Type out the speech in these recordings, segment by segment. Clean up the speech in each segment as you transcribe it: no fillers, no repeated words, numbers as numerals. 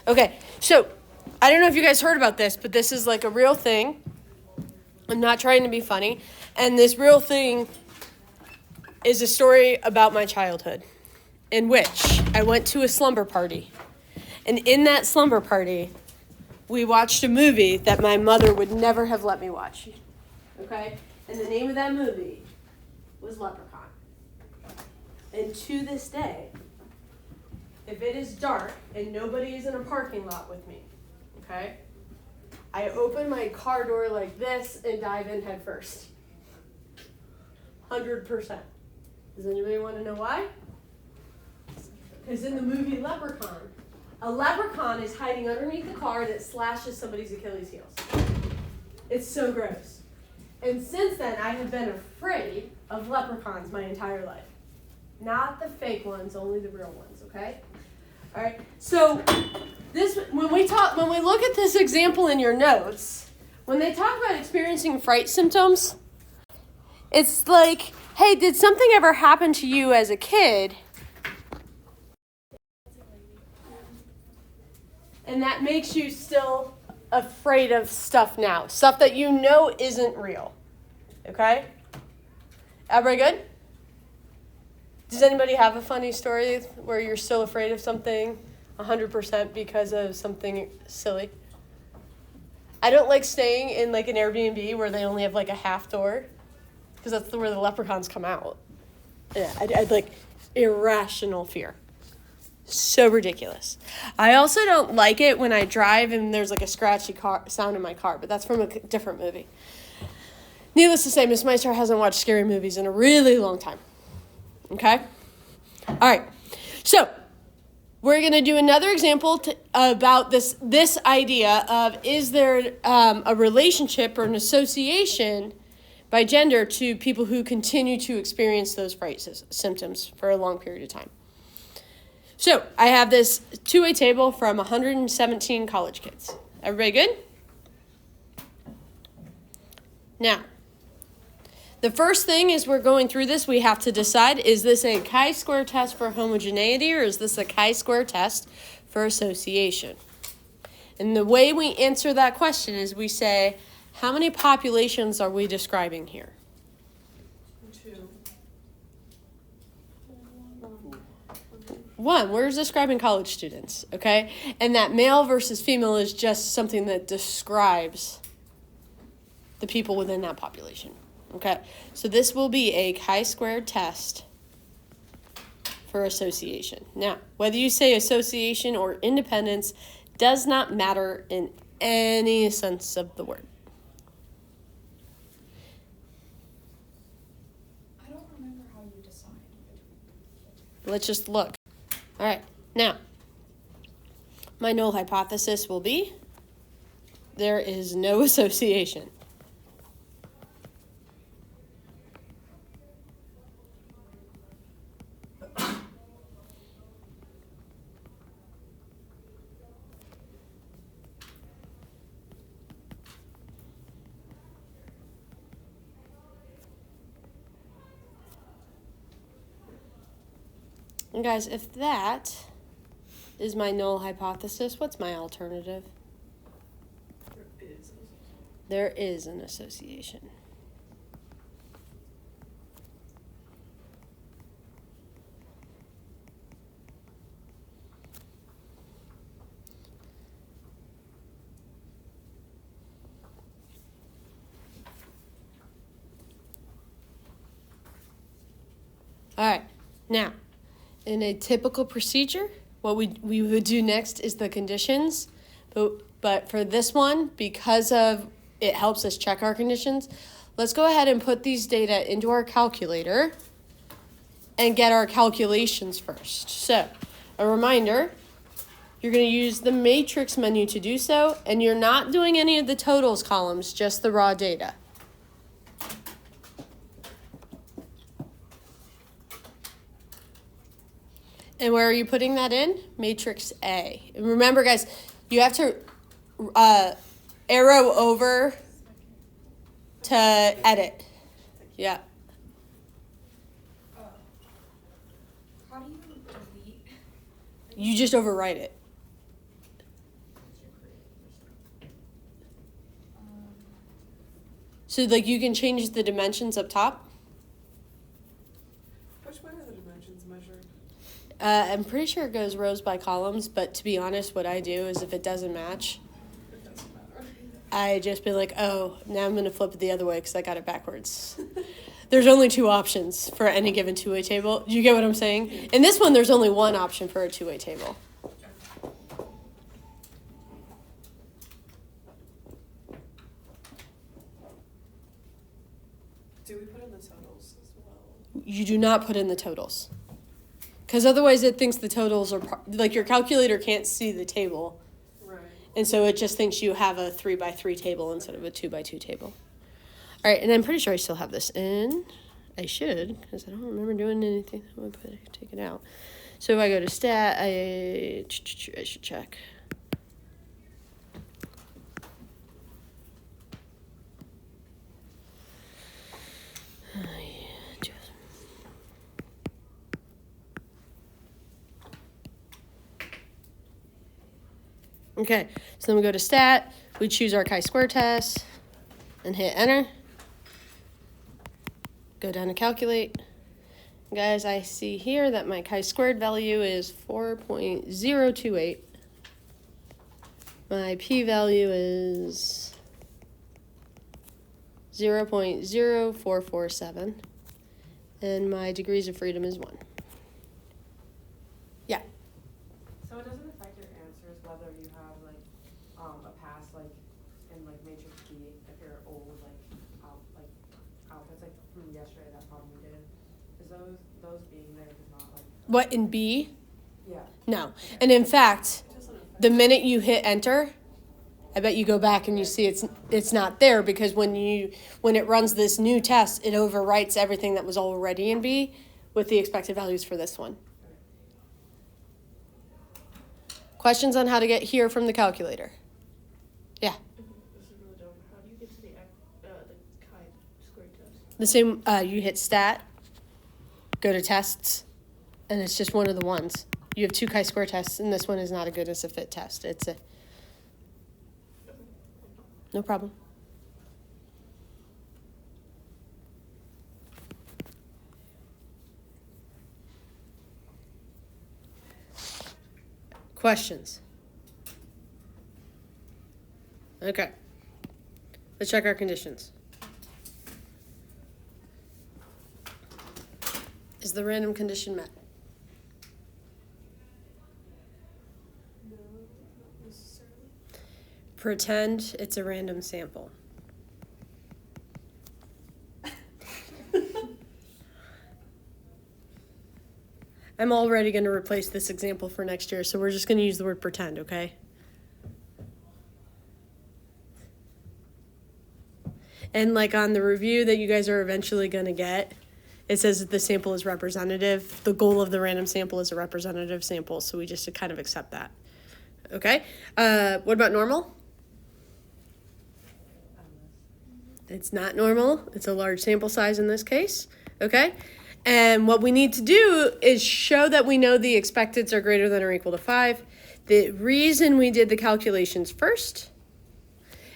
Okay, so I don't know if you guys heard about this, but this is like a real thing. I'm not trying to be funny. And this real thing is a story about my childhood, in which I went to a slumber party. And in that slumber party, we watched a movie that my mother would never have let me watch. Okay? And the name of that movie was Leprechaun. And to this day, if it is dark and nobody is in a parking lot with me, okay, I open my car door like this and dive in head first. 100%. Does anybody want to know why? Because in the movie Leprechaun, a leprechaun is hiding underneath the car that slashes somebody's Achilles heels. It's so gross. And since then, I have been afraid of leprechauns my entire life. Not the fake ones, only the real ones, okay? All right, so when we look at this example in your notes, when they talk about experiencing fright symptoms, it's like, hey, did something ever happen to you as a kid? And that makes you still afraid of stuff now. Stuff that you know isn't real. Okay? Everybody good? Does anybody have a funny story where you're still afraid of something 100% because of something silly? I don't like staying in like an Airbnb where they only have like a half door, because that's where the leprechauns come out. Yeah, I'd like irrational fear. So ridiculous. I also don't like it when I drive and there's like a scratchy sound in my car, but that's from a different movie. Needless to say, Miss Meister hasn't watched scary movies in a really long time. Okay? All right. So, we're going to do another example about this idea of, is there a relationship or an association by gender to people who continue to experience those fright symptoms for a long period of time. So, I have this two-way table from 117 college kids. Everybody good? Now, the first thing is we're going through this, we have to decide, is this a chi-square test for homogeneity or is this a chi-square test for association? And the way we answer that question is we say, how many populations are we describing here? 2. 1, we're describing college students, okay? And that male versus female is just something that describes the people within that population, okay? So this will be a chi-squared test for association. Now, whether you say association or independence does not matter in any sense of the word. I don't remember how you decide between. Let's just look. All right, now, my null hypothesis will be there is no association. And guys, if that is my null hypothesis, what's my alternative? There is an association. All right, now, in a typical procedure, what we would do next is the conditions. But for this one, because of it helps us check our conditions, let's go ahead and put these data into our calculator and get our calculations first. So, a reminder, you're going to use the matrix menu to do so, and you're not doing any of the totals columns, just the raw data. And where are you putting that in? Matrix A. And remember, guys, you have to arrow over to edit. Yeah. How do you delete? You just overwrite it. So like you can change the dimensions up top. Which way are the dimensions measured? I'm pretty sure it goes rows by columns, but to be honest, what I do is if it doesn't match, It doesn't matter. I just be like, oh, now I'm going to flip it the other way because I got it backwards. There's only 2 options for any given two-way table. Do you get what I'm saying? In this one, there's only 1 option for a two-way table. Do we put in the totals as well? You do not put in the totals. Because otherwise it thinks the totals are, like your calculator can't see the table. Right. And so it just thinks you have a 3x3 table instead of a 2x2 table. All right, and I'm pretty sure I still have this in. I should, because I don't remember doing anything. I'm going to take it out. So if I go to stat, I should check. Okay, so then we go to stat, we choose our chi-square test, and hit enter. Go down to calculate. Guys, I see here that my chi-squared value is 4.028. My p-value is 0.0447. And my degrees of freedom is 1. Yeah. So it doesn't affect your answers whether you have like a pass like in like matrix B if you're old outputs like from yesterday that problem we did. Is those being there does not like What, in B? yeah. No. And in fact, It doesn't affect. the minute you hit enter, I bet you go back and you see it's not there because when it runs this new test, it overwrites everything that was already in B with the expected values for this one. Questions on how to get here from the calculator? Yeah. This is really dumb. How do you get to the chi-square test? The same, you hit stat, go to tests, and it's just one of the ones. You have 2 chi-square tests, and this one is not a good as a fit test. It's a, no problem. Questions? Okay. Let's check our conditions. Is the random condition met? No, not necessarily. Pretend it's a random sample. I'm already going to replace this example for next year, so we're just going to use the word pretend, okay? And like on the review that you guys are eventually going to get, it says that the sample is representative. The goal of the random sample is a representative sample, so we just kind of accept that. Okay? What about normal? It's not normal. It's a large sample size in this case. Okay? And what we need to do is show that we know the expecteds are greater than or equal to 5. The reason we did the calculations first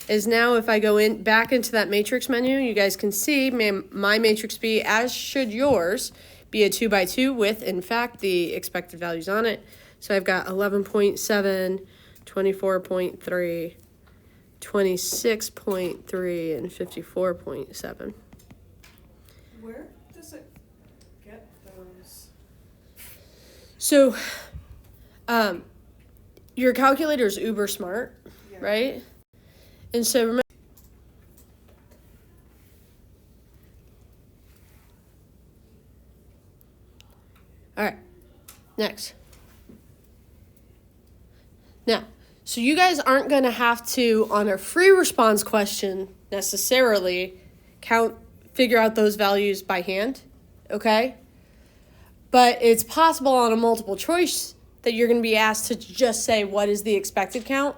is now if I go back into that matrix menu, you guys can see my matrix B, as should yours, be a 2x2 with, in fact, the expected values on it. So I've got 11.7, 24.3, 26.3, and 54.7. Where does it get those? So, your calculator is uber smart, Yeah. right? And so remember, all right, next. Now, so you guys aren't going to have to, on a free response question, necessarily figure out those values by hand, okay? But it's possible on a multiple choice that you're going to be asked to just say what is the expected count.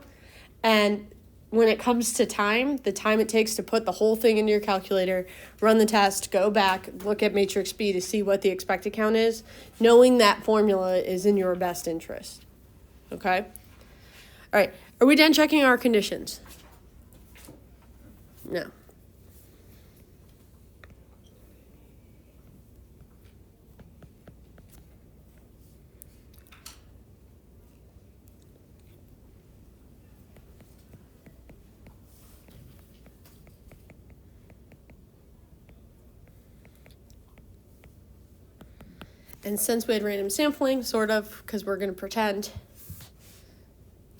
And when it comes to time, the time it takes to put the whole thing into your calculator, run the test, go back, look at matrix B to see what the expected count is, knowing that formula is in your best interest. Okay? All right. Are we done checking our conditions? No. And since we had random sampling, sort of, because we're going to pretend,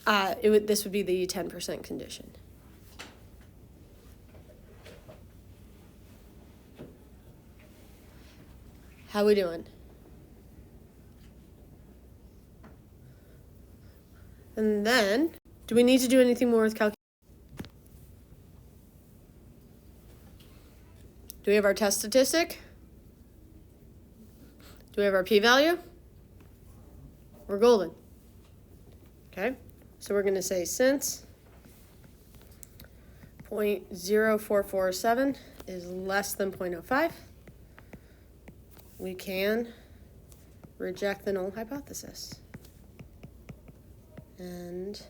this would be the 10% condition. How we doing? And then, do we need to do anything more with calculation? Do we have our test statistic? Do we have our p-value? We're golden. Okay, so we're going to say since 0.0447 is less than 0.05, we can reject the null hypothesis. And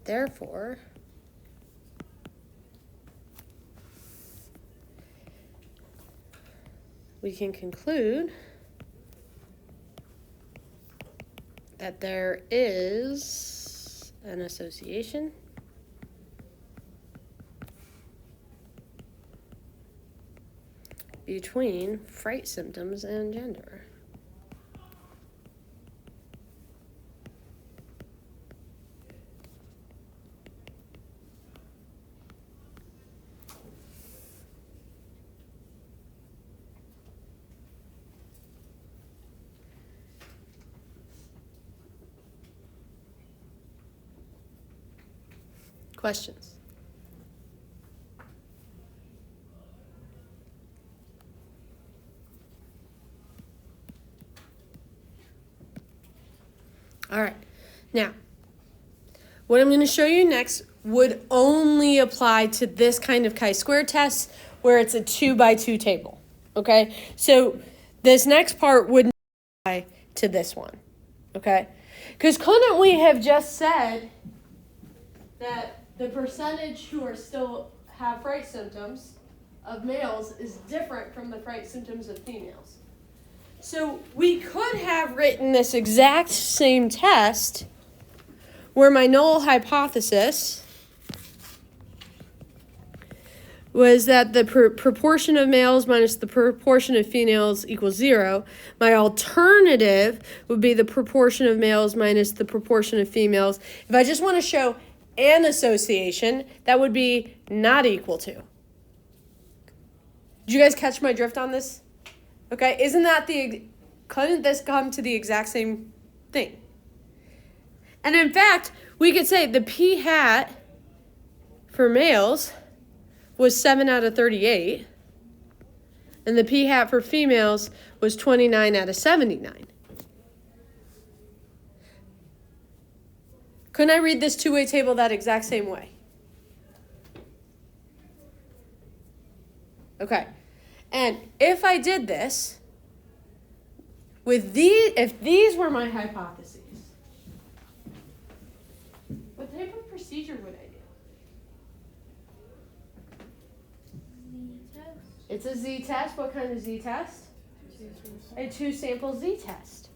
therefore, we can conclude that there is an association between fright symptoms and gender. Questions? All right. Now, what I'm going to show you next would only apply to this kind of chi-square test where it's a 2x2 table. Okay? So this next part wouldn't apply to this one. Okay? Because couldn't we have just said that the percentage who are still have fright symptoms of males is different from the fright symptoms of females? So we could have written this exact same test where my null hypothesis was that the proportion of males minus the proportion of females equals 0. My alternative would be the proportion of males minus the proportion of females. If I just want to show an association, that would be not equal to. Did you guys catch my drift on this? Okay, couldn't this come to the exact same thing? And in fact, we could say the p hat for males was 7 out of 38, and the p hat for females was 29 out of 79. Couldn't I read this two-way table that exact same way? Okay. And if I did this, if these were my hypotheses, what type of procedure would I do? Z-test. It's a z-test. What kind of z-test? A two-sample z-test.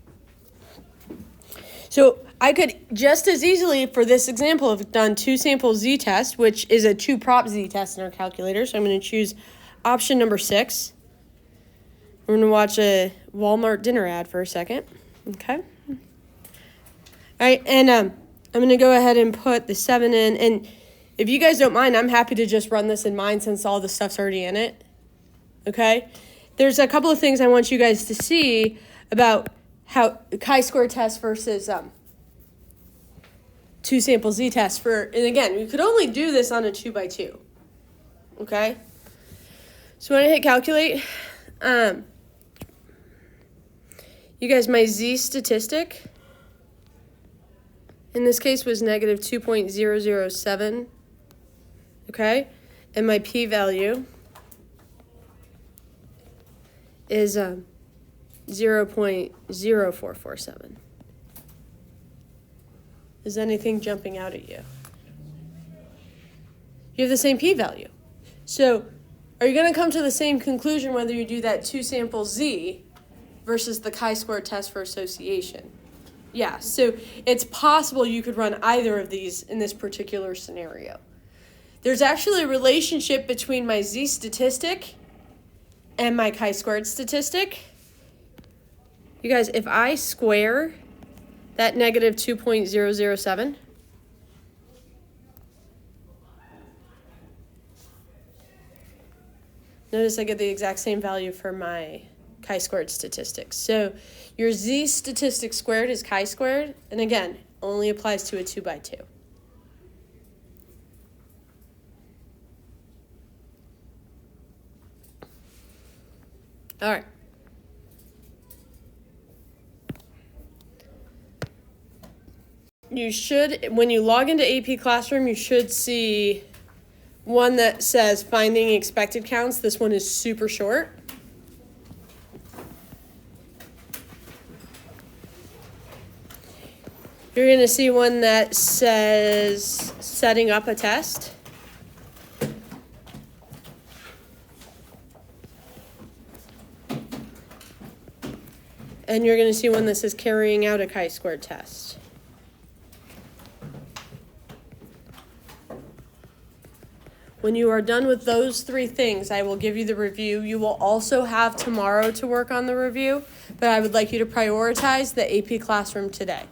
So I could just as easily, for this example, have done two-sample z-test, which is a two-prop z-test in our calculator. So I'm going to choose option number 6. We're going to watch a Walmart dinner ad for a second. Okay. All right, and I'm going to go ahead and put the 7 in. And if you guys don't mind, I'm happy to just run this in mine since all the stuff's already in it. Okay. There's a couple of things I want you guys to see about how chi-square test versus two-sample z-test and again, we could only do this on a 2x2. Okay. So when I hit calculate, you guys, my z statistic in this case was negative 2.007, okay? And my p-value is 0.0447. Is anything jumping out at you? You have the same p-value. So are you going to come to the same conclusion whether you do that two-sample z versus the chi-square test for association? Yeah, so it's possible you could run either of these in this particular scenario. There's actually a relationship between my z statistic and my chi-squared statistic. You guys, if I square that negative 2.007, notice I get the exact same value for my chi-squared statistics. So your z statistic squared is chi-squared, and again, only applies to a 2 by 2. All right. You should, when you log into AP Classroom, you should see one that says finding expected counts. This one is super short. You're going to see one that says setting up a test. And you're going to see one that says carrying out a chi-squared test. When you are done with those 3 things, I will give you the review. You will also have tomorrow to work on the review, but I would like you to prioritize the AP Classroom today.